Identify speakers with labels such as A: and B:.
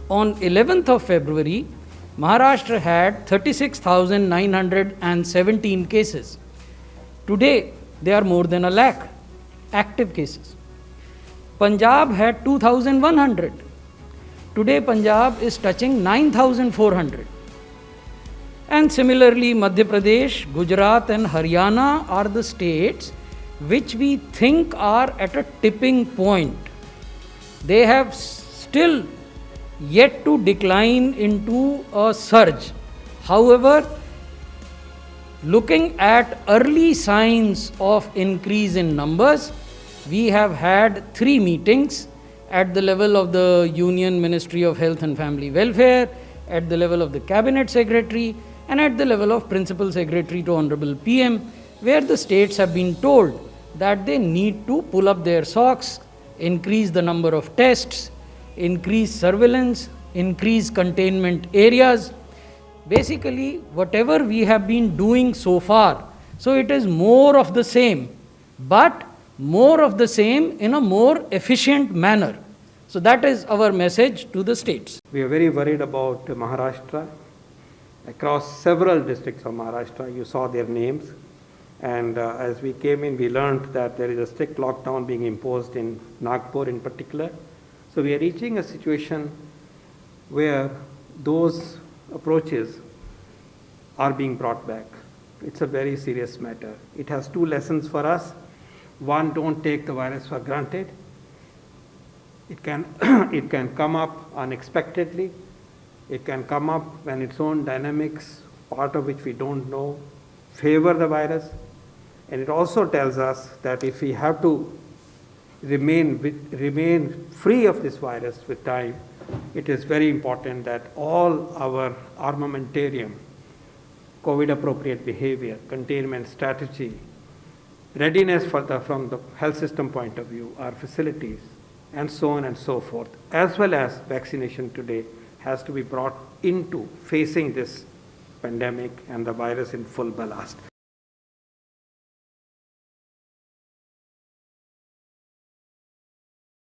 A: on 11th of February, Maharashtra had 36,917 cases. Today, there are more than a lakh active cases. Punjab had 2,100. Today, Punjab is touching 9,400. And similarly, Madhya Pradesh, Gujarat and Haryana are the states which we think are at a tipping point. They have still yet to decline into a surge. However, looking at early signs of increase in numbers, we have had 3 meetings at the level of the Union Ministry of Health and Family Welfare, at the level of the Cabinet Secretary, and at the level of Principal Secretary to Honorable PM, where the states have been told that they need to pull up their socks, increase the number of tests, increase surveillance, increase containment areas. Basically, whatever we have been doing so far, so it is more of the same, but more of the same in a more efficient manner. So that is our message to the states.
B: We are very worried about Maharashtra. Across several districts of Maharashtra, you saw their names. And as we came in, we learned that there is a strict lockdown being imposed in Nagpur in particular. So we are reaching a situation where those approaches are being brought back. It's a very serious matter. It has 2 lessons for us. One, don't take the virus for granted. It can come up unexpectedly. It can come up when its own dynamics, part of which we don't know, favor the virus. And it also tells us that if we have to remain free of this virus with time, it is very important that all our armamentarium, COVID appropriate behavior, containment strategy, readiness from the health system point of view, our facilities, and so on and so forth, as well as vaccination today, has to be brought into facing this pandemic and the virus in full ballast.